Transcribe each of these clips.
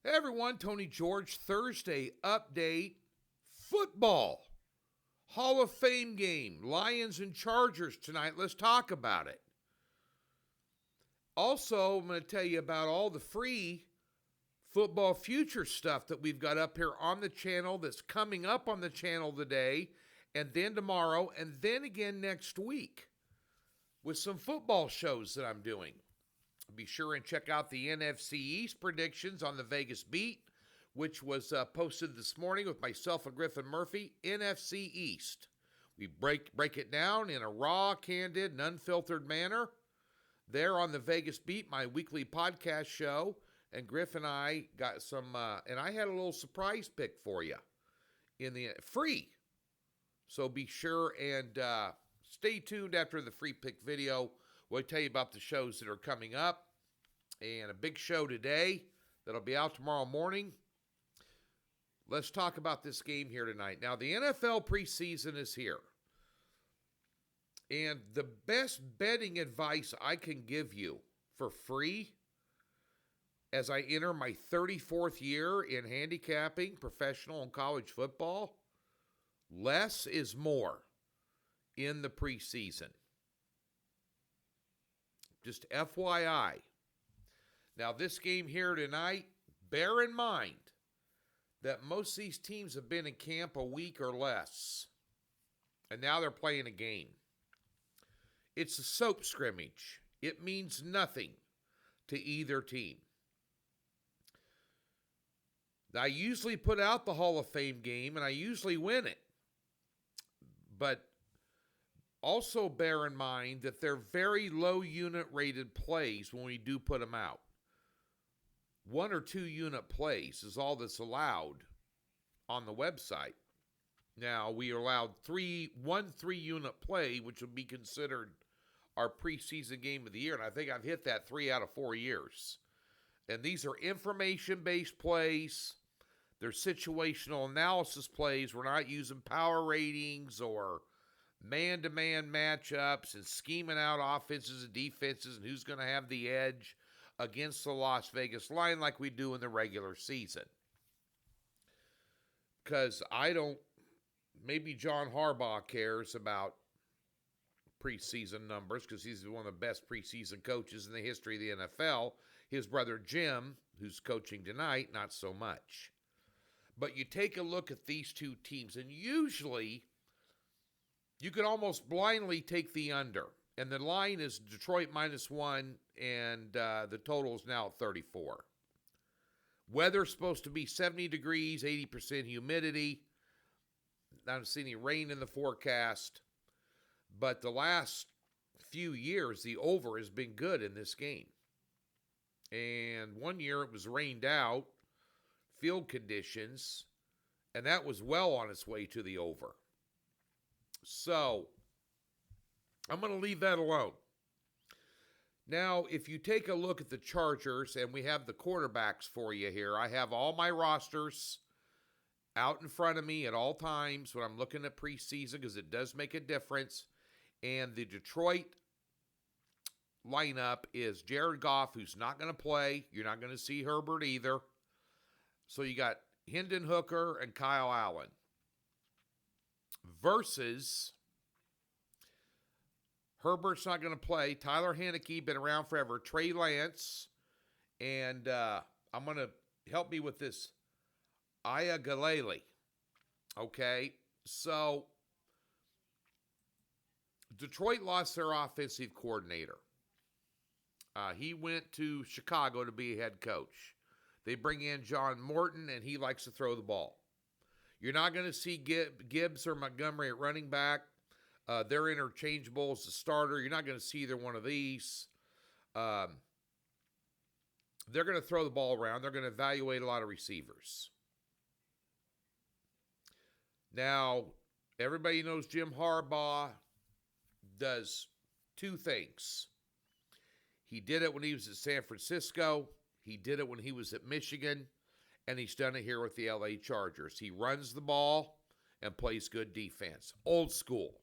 Hey everyone, Tony George, Thursday update. Football. Hall of Fame game. Lions and Chargers tonight. Let's talk about it. Also, I'm going to tell you about all the free football future stuff that we've got up here on the channel that's coming up on the channel today, and then tomorrow, and then again next week with some football shows that I'm doing. Be sure and check out the NFC East predictions on the Vegas Beat, which was posted this morning with myself and Griffin Murphy. NFC East. We break it down in a raw, candid, and unfiltered manner. There on the Vegas Beat, my weekly podcast show, and Griff and I got some, and I had a little surprise pick for you in the free. So be sure and stay tuned after the free pick video. We'll tell you about the shows that are coming up, and a big show today that'll be out tomorrow morning. Let's talk about this game here tonight. Now, the NFL preseason is here, and the best betting advice I can give you for free as I enter my 34th year in handicapping professional and college football, less is more in the preseason. Just FYI. Now, this game here tonight, bear in mind that most of these teams have been in camp a week or less, and now they're playing a game. It's a soap scrimmage. It means nothing to either team. I usually put out the Hall of Fame game, and I usually win it. But also bear in mind that they're very low unit rated plays when we do put them out. 1 or 2 unit plays is all that's allowed on the website. Now, we are allowed 1 3-unit play, which would be considered our preseason game of the year, and I think I've hit that 3 out of 4 years. And these are information-based plays. They're situational analysis plays. We're not using power ratings or man-to-man matchups and scheming out offenses and defenses and who's going to have the edge against the Las Vegas line like we do in the regular season. Because maybe John Harbaugh cares about preseason numbers because he's one of the best preseason coaches in the history of the NFL. His brother Jim, who's coaching tonight, not so much. But you take a look at these two teams, and usually you could almost blindly take the under. And the line is Detroit -1, and the total is now 34. Weather's supposed to be 70 degrees, 80% humidity. I don't see any rain in the forecast. But the last few years, the over has been good in this game. And one year it was rained out, field conditions, and that was well on its way to the over. So, I'm going to leave that alone. Now, if you take a look at the Chargers, and we have the quarterbacks for you here, I have all my rosters out in front of me at all times when I'm looking at preseason because it does make a difference. And the Detroit lineup is Jared Goff, who's not going to play. You're not going to see Herbert either. So you got Hendon Hooker and Kyle Allen versus Herbert's not going to play. Tyler Heineke, been around forever. Trey Lance. And I'm going to help me with this. Aya Galele. Okay. So Detroit lost their offensive coordinator. He went to Chicago to be a head coach. They bring in John Morton, and he likes to throw the ball. You're not going to see Gibbs or Montgomery at running back. They're interchangeable as a starter. You're not going to see either one of these. They're going to throw the ball around. They're going to evaluate a lot of receivers. Now, everybody knows Jim Harbaugh does 2 things. He did it when he was at San Francisco. He did it when he was at Michigan. And he's done it here with the LA Chargers. He runs the ball and plays good defense. Old school.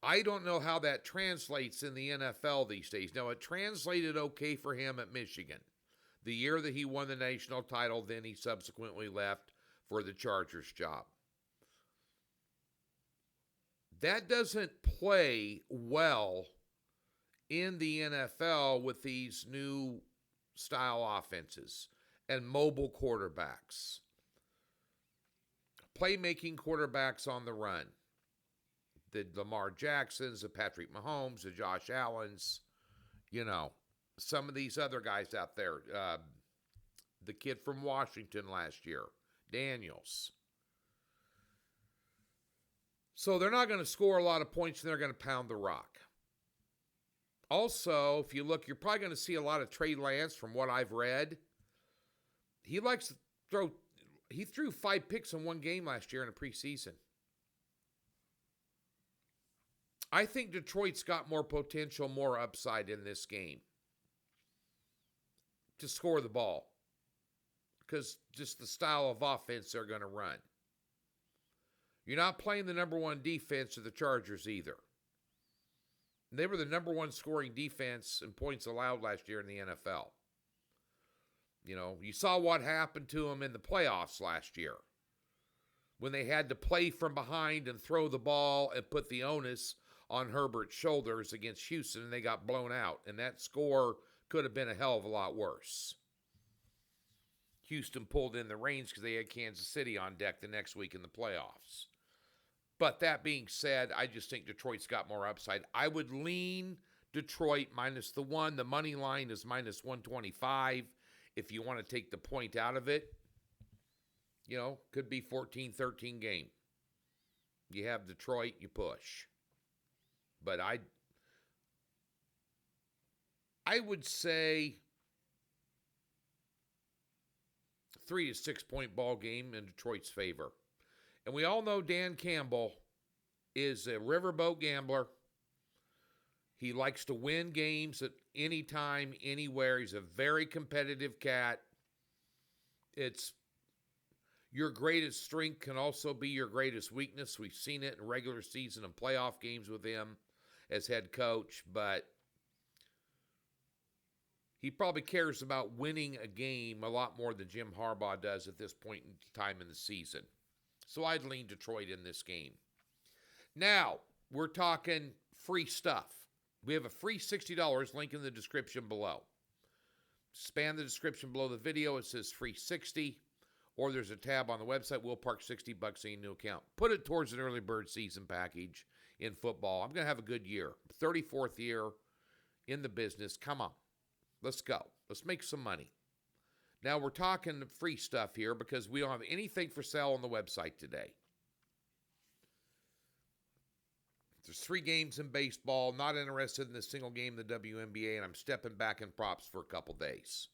I don't know how that translates in the NFL these days. Now, it translated okay for him at Michigan. The year that he won the national title, then he subsequently left for the Chargers job. That doesn't play well in the NFL with these new style offenses and mobile quarterbacks. Playmaking quarterbacks on the run. The Lamar Jacksons, the Patrick Mahomes, the Josh Allens, some of these other guys out there. The kid from Washington last year, Daniels. So they're not going to score a lot of points, and they're going to pound the rock. Also, if you look, you're probably going to see a lot of Trey Lance from what I've read. He likes to throw. He threw 5 picks in one game last year in a preseason. I think Detroit's got more potential, more upside in this game to score the ball because just the style of offense they're going to run. You're not playing the number one defense of the Chargers either. They were the number one scoring defense in points allowed last year in the NFL. You saw what happened to them in the playoffs last year when they had to play from behind and throw the ball and put the onus on Herbert's shoulders against Houston, and they got blown out. And that score could have been a hell of a lot worse. Houston pulled in the reins because they had Kansas City on deck the next week in the playoffs. But that being said, I just think Detroit's got more upside. I would lean Detroit minus the 1. The money line is minus 125. If you want to take the point out of it, could be 14-13 game. You have Detroit, you push. But I would say 3 to 6 point ball game in Detroit's favor. And we all know Dan Campbell is a riverboat gambler. He likes to win games at any time, anywhere. He's a very competitive cat. It's your greatest strength can also be your greatest weakness. We've seen it in regular season and playoff games with him as head coach, but he probably cares about winning a game a lot more than Jim Harbaugh does at this point in time in the season. So I'd lean Detroit in this game. Now, we're talking free stuff. We have a free $60 link in the description below. Span the description below the video. It says free 60. Or there's a tab on the website. We'll park $60 in your new account. Put it towards an early bird season package in football. I'm going to have a good year. 34th year in the business. Come on. Let's go. Let's make some money. Now, we're talking free stuff here because we don't have anything for sale on the website today. There's 3 games in baseball. Not interested in the single game in the WNBA, and I'm stepping back in props for a couple days.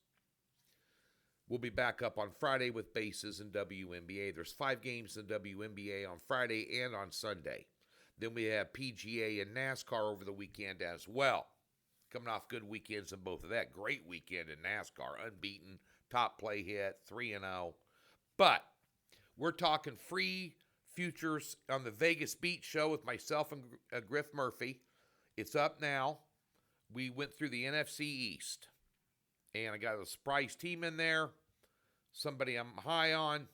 We'll be back up on Friday with bases in WNBA. There's 5 games in WNBA on Friday and on Sunday. Then we have PGA and NASCAR over the weekend as well. Coming off good weekends in both of that. Great weekend in NASCAR. Unbeaten. Top play hit. 3-0. But we're talking free futures on the Vegas Beach show with myself and Griff Murphy. It's up now. We went through the NFC East. And I got a surprise team in there. Somebody I'm high on.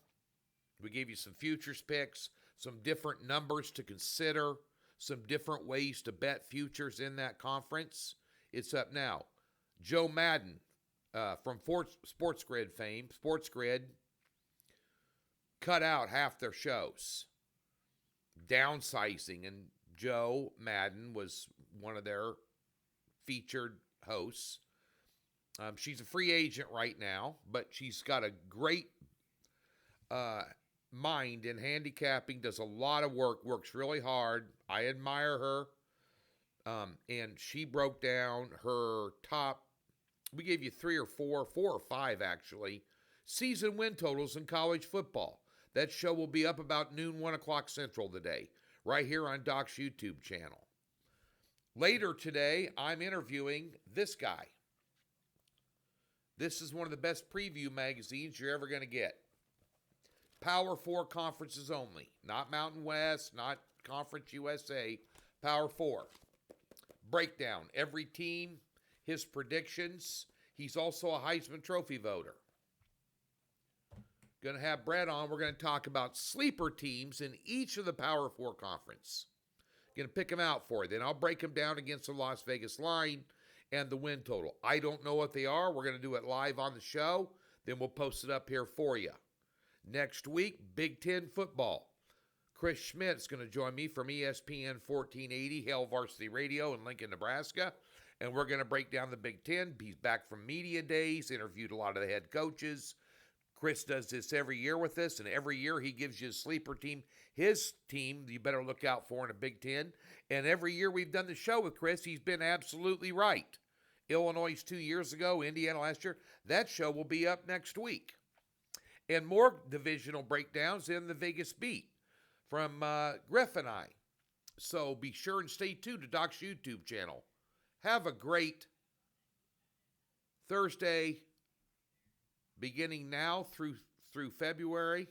We gave you some futures picks. Some different numbers to consider. Some different ways to bet futures in that conference. It's up now. Joe Madden from Sports Grid fame. Sports Grid cut out half their shows. Downsizing. And Joe Madden was one of their featured hosts. She's a free agent right now, but she's got a great mind in handicapping, does a lot of work, works really hard. I admire her. And she broke down her top, we gave you 4 or 5 actually, season win totals in college football. That show will be up about noon, 1 o'clock Central today, right here on Doc's YouTube channel. Later today, I'm interviewing this guy. This is one of the best preview magazines you're ever going to get. Power 4 conferences only. Not Mountain West, not Conference USA. Power 4. Breakdown. Every team, his predictions. He's also a Heisman Trophy voter. Going to have Brett on. We're going to talk about sleeper teams in each of the Power 4 conference. Going to pick them out for you. Then I'll break them down against the Las Vegas line and the win total. I don't know what they are. We're going to do it live on the show. Then we'll post it up here for you. Next week, Big Ten football. Chris Schmidt's going to join me from ESPN 1480, Hail Varsity Radio in Lincoln, Nebraska. And we're going to break down the Big Ten. He's back from media days, interviewed a lot of the head coaches. Chris does this every year with us, and every year he gives you a sleeper team. His team you better look out for in a Big Ten. And every year we've done the show with Chris, he's been absolutely right. Illinois 2 years ago, Indiana last year. That show will be up next week. And more divisional breakdowns in the Vegas Beat from Griff and I. So be sure and stay tuned to Doc's YouTube channel. Have a great Thursday, beginning now through February.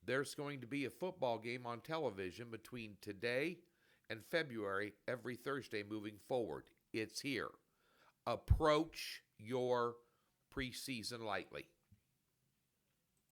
There's going to be a football game on television between today and February every Thursday moving forward. It's here. Approach your preseason lightly.